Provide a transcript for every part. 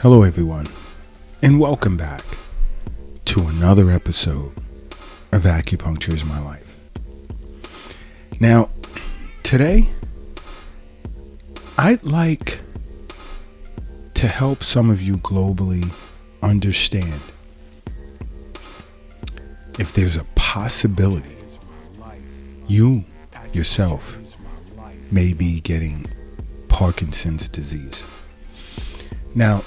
Hello everyone, and welcome back to another episode of Acupuncture is My Life. Now, today, I'd like to help some of you globally understand if there's a possibility you yourself may be getting Parkinson's disease. Now,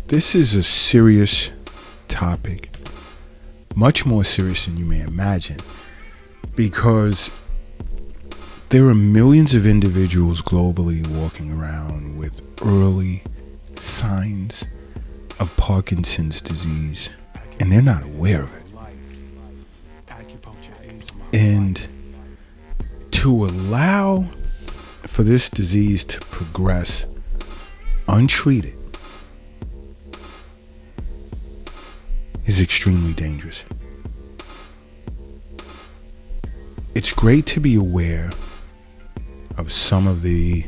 this is a serious topic, much more serious than you may imagine, because there are millions of individuals globally walking around with early signs of Parkinson's disease, and they're not aware of it. And to allow for this disease to progress untreated is extremely dangerous. It's great to be aware of some of the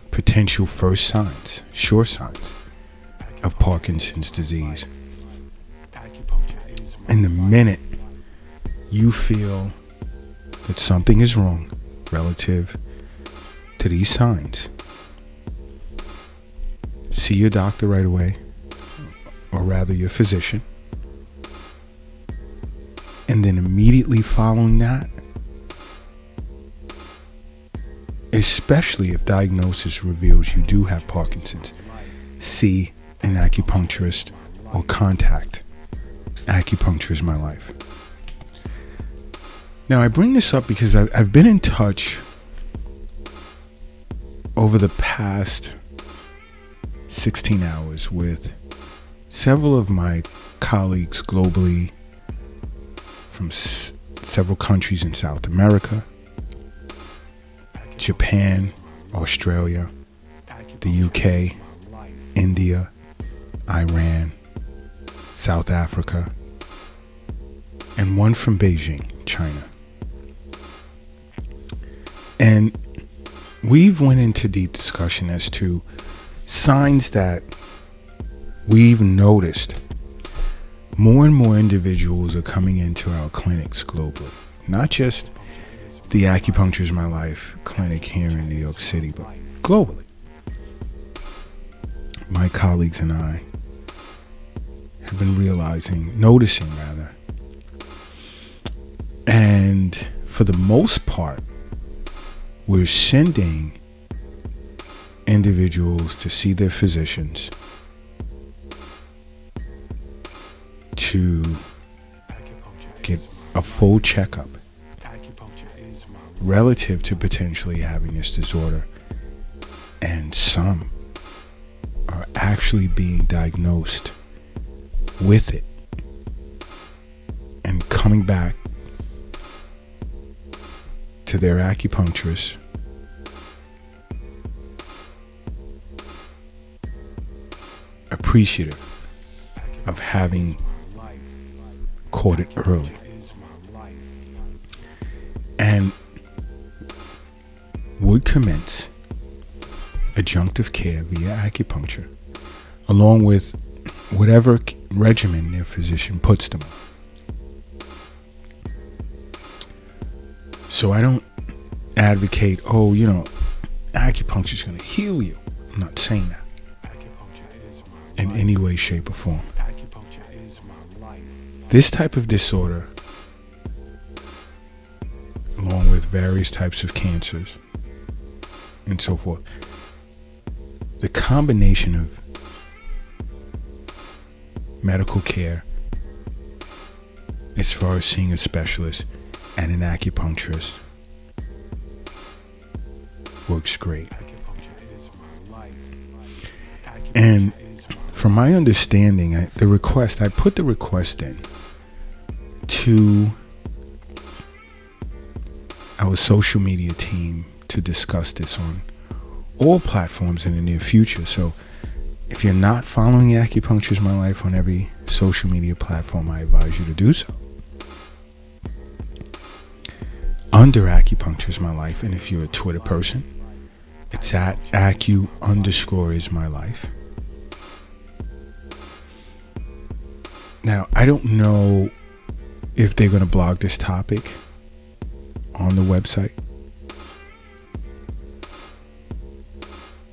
potential first signs, sure signs of Parkinson's disease. And the minute you feel that something is wrong relative to these signs, see your doctor right away, or rather your physician. And then immediately following that, especially if diagnosis reveals you do have Parkinson's, see an acupuncturist or contact Acupuncture is My Life. Now, I bring this up because I've been in touch over the past 16 hours with several of my colleagues globally from several countries in South America, Japan, Australia, the UK, India, Iran, South Africa, and one from Beijing, China. And we've went into deep discussion as to signs that we've noticed. More and more individuals are coming into our clinics globally. Not just the Acupuncture is My Life clinic here in New York City, but globally. My colleagues and I have been noticing, and for the most part, we're sending individuals to see their physicians to get a full checkup relative to potentially having this disorder, and some are actually being diagnosed with it and coming back to their acupuncturist appreciative of having caught it early, and would commence adjunctive care via acupuncture along with whatever regimen their physician puts them on. So I don't advocate, acupuncture is going to heal you. I'm not saying that in any way, shape, or form. This type of disorder, along with various types of cancers and so forth, the combination of medical care as far as seeing a specialist and an acupuncturist works great. And from my understanding, I put the request in to our social media team to discuss this on all platforms in the near future. So if you're not following Acupuncture is My Life on every social media platform, I advise you to do so. Under Acupuncture is My Life, and if you're a Twitter person, it's at Acu_is My Life. Now, I don't know if they're going to blog this topic on the website.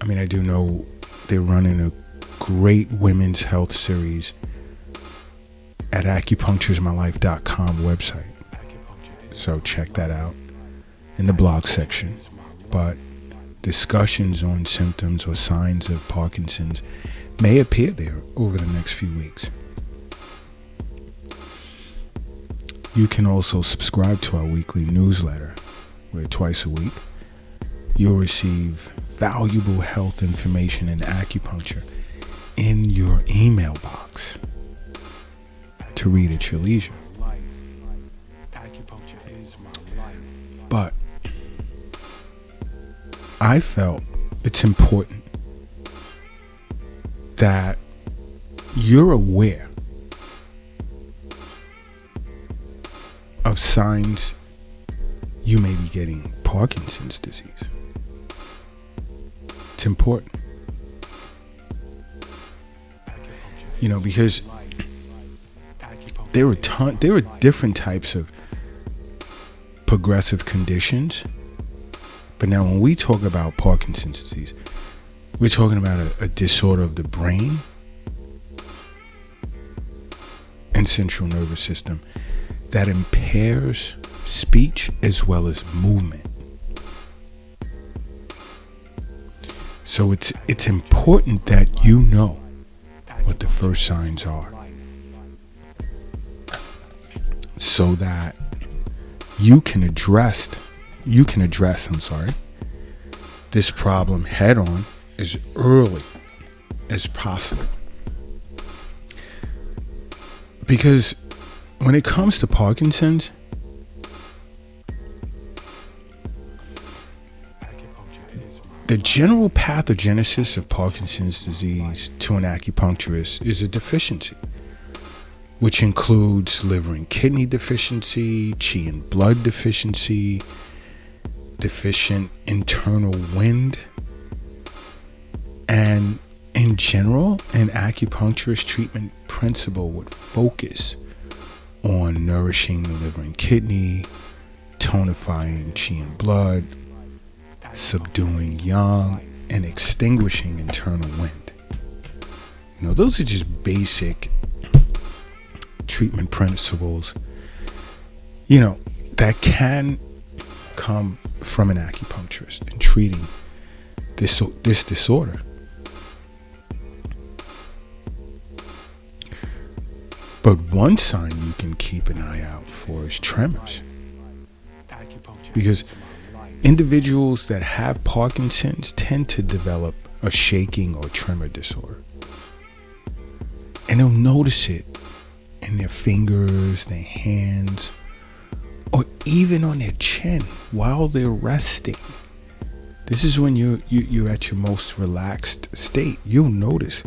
I mean, I do know they're running a great women's health series at acupuncturesmylife.com website. So check that out in the blog section. But discussions on symptoms or signs of Parkinson's may appear there over the next few weeks. You can also subscribe to our weekly newsletter, where twice a week you'll receive valuable health information and acupuncture in your email box to read at your leisure. But I felt it's important that you're aware of signs you may be getting Parkinson's disease. It's important. You know, because there are different types of progressive conditions. But now when we talk about Parkinson's disease, we're talking about a disorder of the brain and central nervous system that impairs speech as well as movement. So it's important that you know what the first signs are, so that you can address this problem head on as early as possible. Because when it comes to Parkinson's, the general pathogenesis of Parkinson's disease to an acupuncturist is a deficiency, which includes liver and kidney deficiency, qi and blood deficiency, deficient internal wind, and in general, an acupuncturist treatment principle would focus on nourishing the liver and kidney, tonifying qi and blood, subduing yang, and extinguishing internal wind. You know, those are just basic treatment principles, you know, that can come from an acupuncturist in treating this disorder. But one sign you can keep an eye out for is tremors. Because individuals that have Parkinson's tend to develop a shaking or tremor disorder. And they'll notice it in their fingers, their hands, or even on their chin while they're resting. This is when you're at your most relaxed state. You'll notice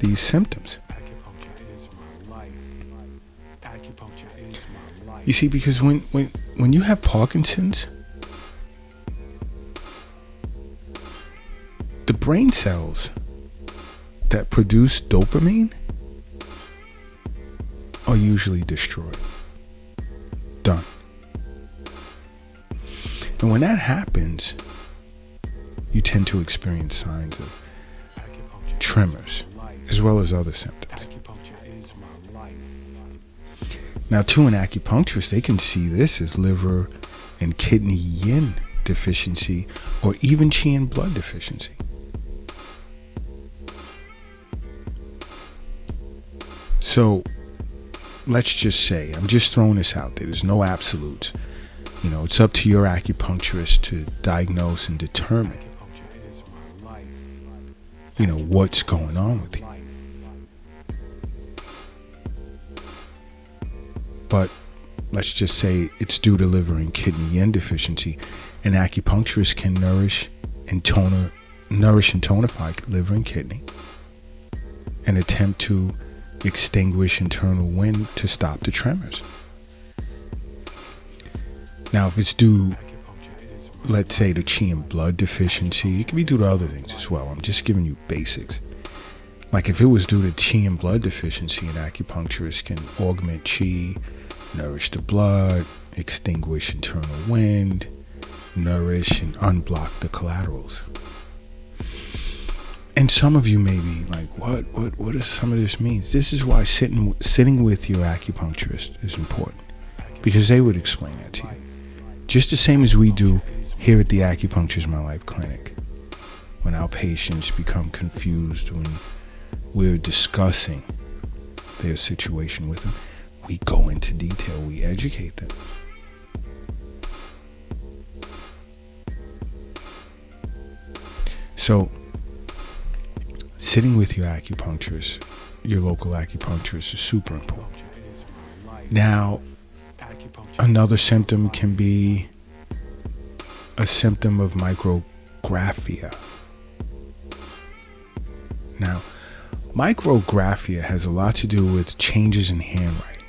these symptoms. You see, because when you have Parkinson's, the brain cells that produce dopamine are usually destroyed. Done. And when that happens, you tend to experience signs of tremors as well as other symptoms. Now, to an acupuncturist, they can see this as liver and kidney yin deficiency or even qi and blood deficiency. So let's just say, I'm just throwing this out there, there's no absolutes. You know, it's up to your acupuncturist to diagnose and determine, you know, what's going on with you. But let's just say it's due to liver and kidney yin deficiency. An acupuncturist can nourish and tonify liver and kidney and attempt to extinguish internal wind to stop the tremors. Now, if it's due, let's say, to qi and blood deficiency, it can be due to other things as well. I'm just giving you basics. Like if it was due to qi and blood deficiency, an acupuncturist can augment qi, nourish the blood, extinguish internal wind, nourish and unblock the collaterals. And some of you may be like, what does some of this mean? This is why sitting with your acupuncturist is important, because they would explain that to you. Just the same as we do here at the Acupuncture is My Life clinic. When our patients become confused when we're discussing their situation with them, we go into detail, we educate them. So, sitting with your acupuncturist, your local acupuncturist, is super important. Now, another symptom can be a symptom of micrographia. Now, micrographia has a lot to do with changes in handwriting.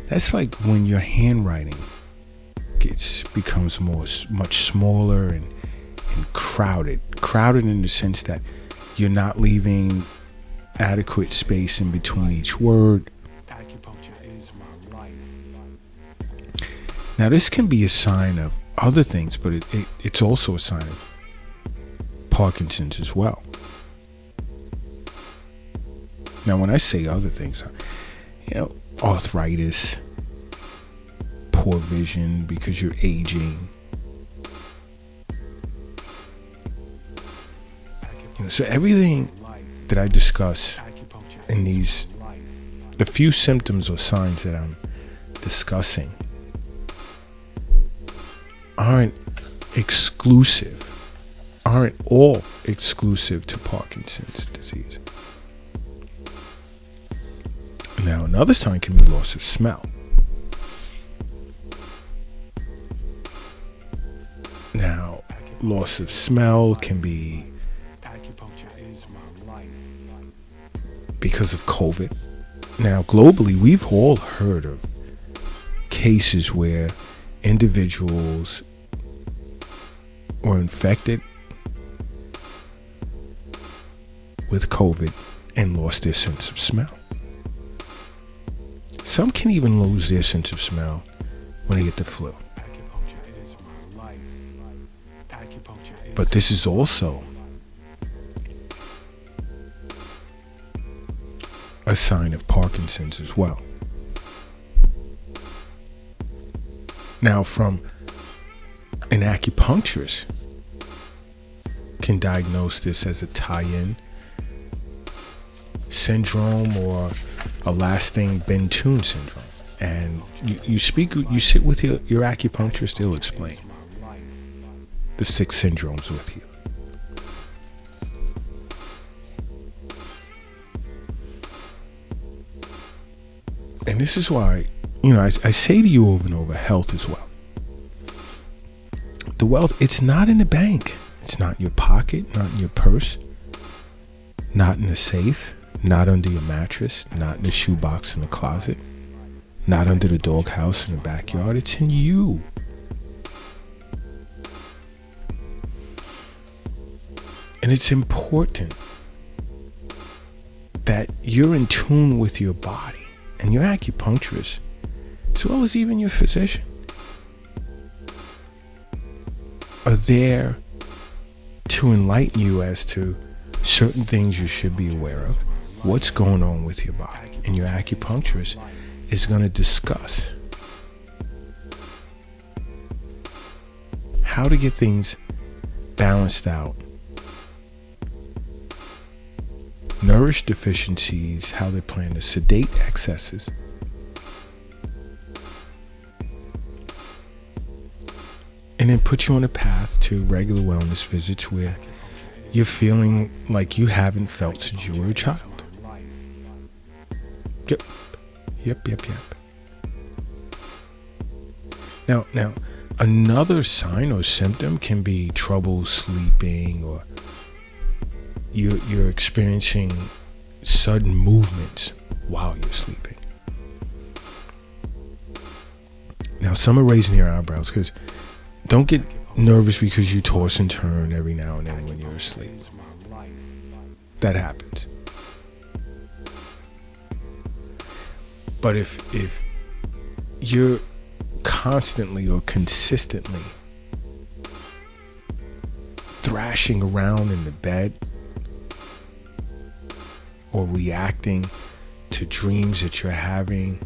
That's like when your handwriting becomes much smaller and crowded in the sense that you're not leaving adequate space in between each word. Now, this can be a sign of other things, but it's also a sign of Parkinson's as well. Now, when I say other things, arthritis, poor vision because you're aging. So everything that I discuss in the few symptoms or signs that I'm discussing aren't all exclusive to Parkinson's disease. Now, another sign can be loss of smell. Now, loss of smell can be because of COVID. Now, globally, we've all heard of cases where individuals were infected with COVID and lost their sense of smell. Some can even lose their sense of smell when they get the flu. But this is also a sign of Parkinson's as well. Now, from an acupuncturist can diagnose this as a tie-in syndrome or a lasting Bentun syndrome. And you sit with your acupuncturist, they'll explain the 6 syndromes with you. And this is why, I say to you over and over, health is wealth. The wealth, it's not in the bank. It's not in your pocket, not in your purse, not in a safe, not under your mattress, not in the shoebox in the closet, not under the doghouse in the backyard. It's in you. And it's important that you're in tune with your body, and your acupuncturist, as well as even your physician, are there to enlighten you as to certain things you should be aware of, what's going on with your body. And your acupuncturist is going to discuss how to get things balanced out, nourish deficiencies, how they plan to sedate excesses, and then put you on a path to regular wellness visits where you're feeling like you haven't felt since you were a child. Yep. Now, another sign or symptom can be trouble sleeping, or you're experiencing sudden movements while you're sleeping. Now, some are raising their eyebrows because don't get nervous because you toss and turn every now and then when you're asleep. That happens. But if you're constantly or consistently thrashing around in the bed or reacting to dreams that you're having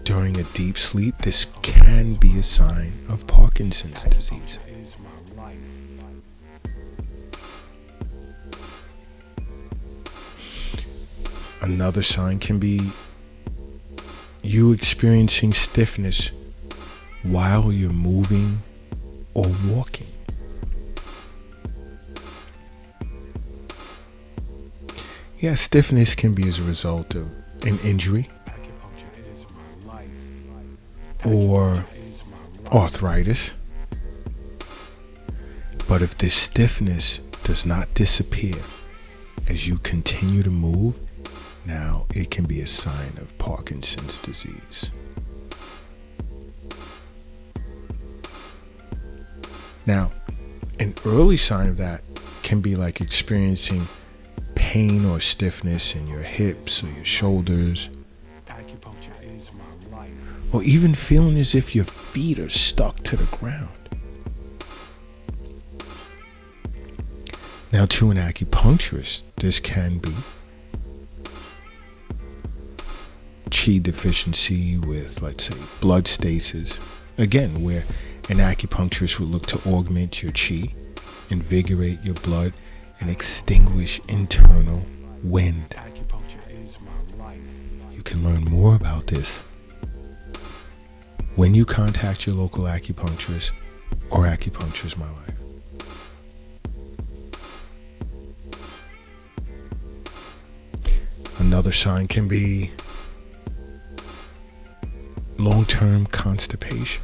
during a deep sleep, this can be a sign of Parkinson's disease. Another sign can be you experiencing stiffness while you're moving or walking. Yeah, stiffness can be as a result of an injury or arthritis. But if this stiffness does not disappear as you continue to move, now it can be a sign of Parkinson's disease. Now, an early sign of that can be like experiencing pain or stiffness in your hips or your shoulders, or even feeling as if your feet are stuck to the ground. Now, to an acupuncturist, this can be chi deficiency with, let's say, blood stasis. Again, where an acupuncturist would look to augment your chi, invigorate your blood, and extinguish internal wind. You can learn more about this when you contact your local acupuncturist or Acupuncture is My Life. Another sign can be long-term constipation.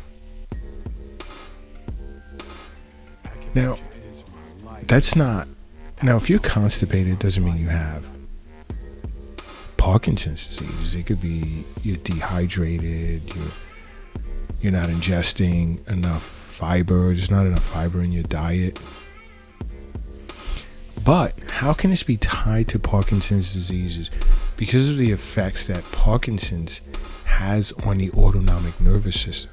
Now, if you're constipated, it doesn't mean you have Parkinson's disease. It could be you're dehydrated, you're not ingesting enough fiber, there's not enough fiber in your diet. But how can this be tied to Parkinson's disease? Because of the effects that Parkinson's has on the autonomic nervous system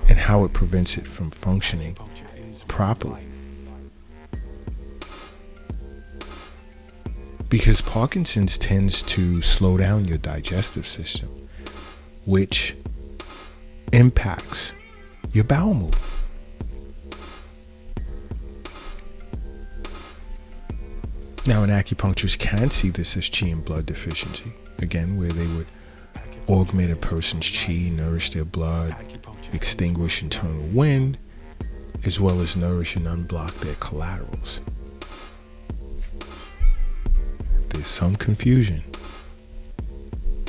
and how it prevents it from functioning properly. Because Parkinson's tends to slow down your digestive system, which impacts your bowel movement. Now, an acupuncturist can see this as chi and blood deficiency, again, where they would augment a person's chi, nourish their blood, extinguish internal wind, as well as nourish and unblock their collaterals. If there's some confusion,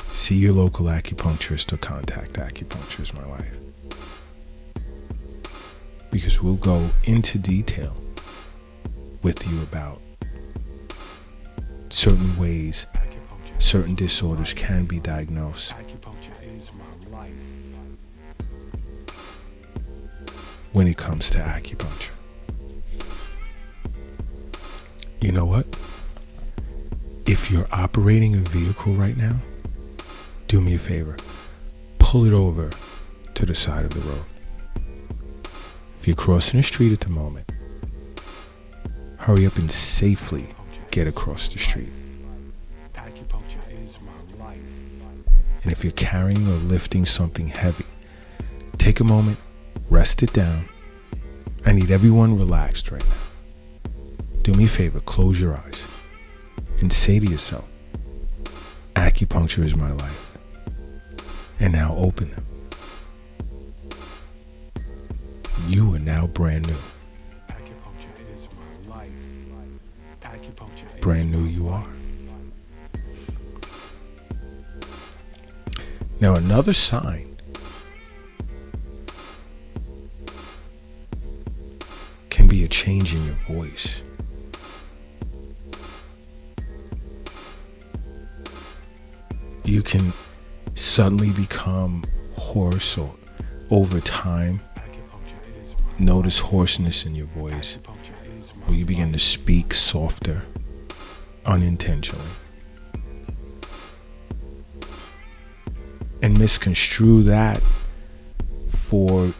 see your local acupuncturist or contact Acupuncture is My Life, because we'll go into detail with you about certain ways certain disorders can be diagnosed when it comes to acupuncture. You know what? If you're operating a vehicle right now, do me a favor. Pull it over to the side of the road. If you're crossing the street at the moment, hurry up and safely get across the street. And if you're carrying or lifting something heavy, take a moment, rest it down. I need everyone relaxed right now. Do me a favor, close your eyes and say to yourself, Acupuncture is my life. And now open them. You are now brand new. Brand new you are. Now, another sign can be a change in your voice. You can suddenly become hoarse, or over time notice hoarseness in your voice, or you begin to speak softer unintentionally. and misconstrue that for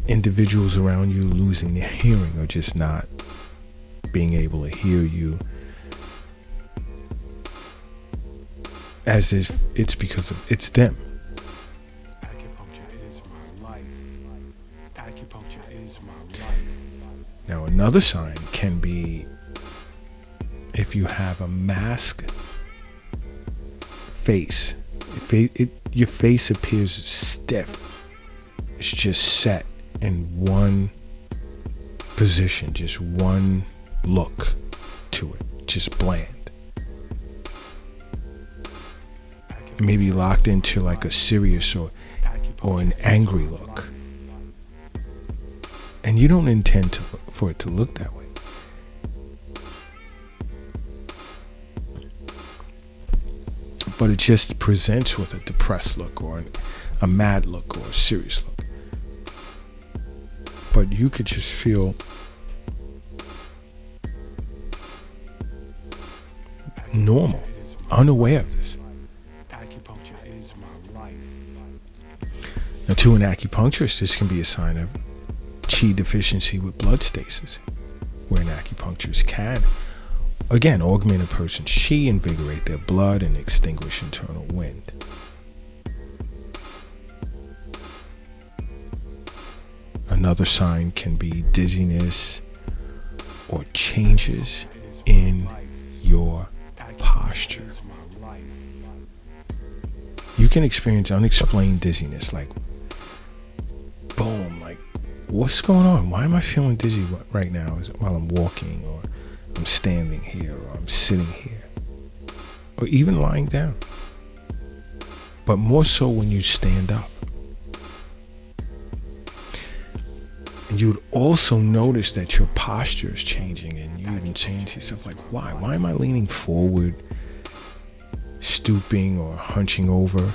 individuals around you losing their hearing or just not being able to hear you, as if it's because of it's them. Acupuncture is my life. Acupuncture is my life. Now, another sign can be if you have a mask face. Your face appears stiff. It's just set in one position, just one look to it, just bland. Maybe locked into like a serious or an angry look. And you don't intend for it to look that way. But it just presents with a depressed look or a mad look or a serious look. But you could just feel normal, unaware of this. Acupuncture is my life. Now, to an acupuncturist, this can be a sign of chi deficiency with blood stasis, where an acupuncturist can, again, augment a person's chi, invigorate their blood, and extinguish internal wind. Another sign can be dizziness or changes in your posture. You can experience unexplained dizziness, like boom, like what's going on? Why am I feeling dizzy right now while I'm walking, or I'm standing here, or I'm sitting here, or even lying down? But more so when you stand up. And you'd also notice that your posture is changing, and you even change to yourself, like, why? Why am I leaning forward, stooping, or hunching over?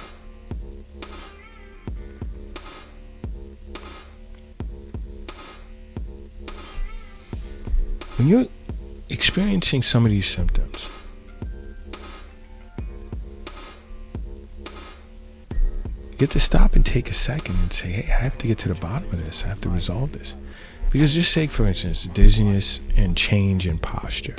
When you're experiencing some of these symptoms, you have to stop and take a second and say, hey, I have to get to the bottom of this. I have to resolve this. Because just take, for instance, dizziness and change in posture.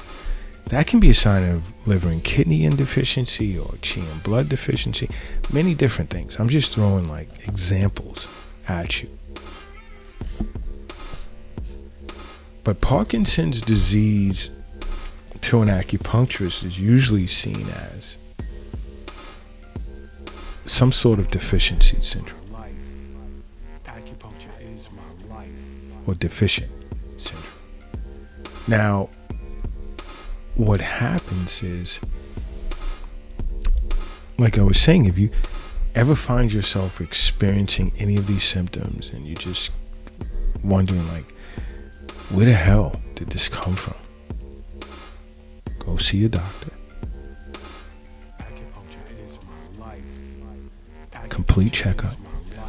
That can be a sign of liver and kidney deficiency or chi and blood deficiency. Many different things. I'm just throwing like examples at you. But Parkinson's disease to an acupuncturist is usually seen as some sort of deficiency syndrome. Acupuncture is my life. Or deficient syndrome. Now, what happens is, like I was saying, if you ever find yourself experiencing any of these symptoms and you just wondering, like, where the hell did this come from? Go see a doctor. Acupuncture is my life. Complete checkup,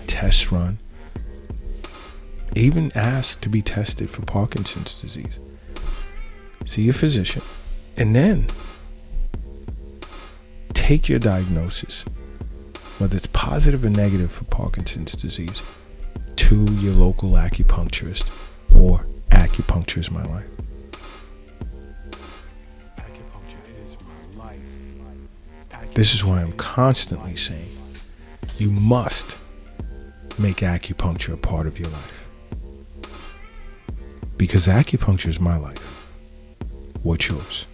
test run. Even ask to be tested for Parkinson's disease. See your physician, and then take your diagnosis, whether it's positive or negative for Parkinson's disease, to your local acupuncturist or Acupuncture is my life. Acupuncture is my life. This is why I'm constantly saying you must make acupuncture a part of your life. Because acupuncture is my life. What's yours?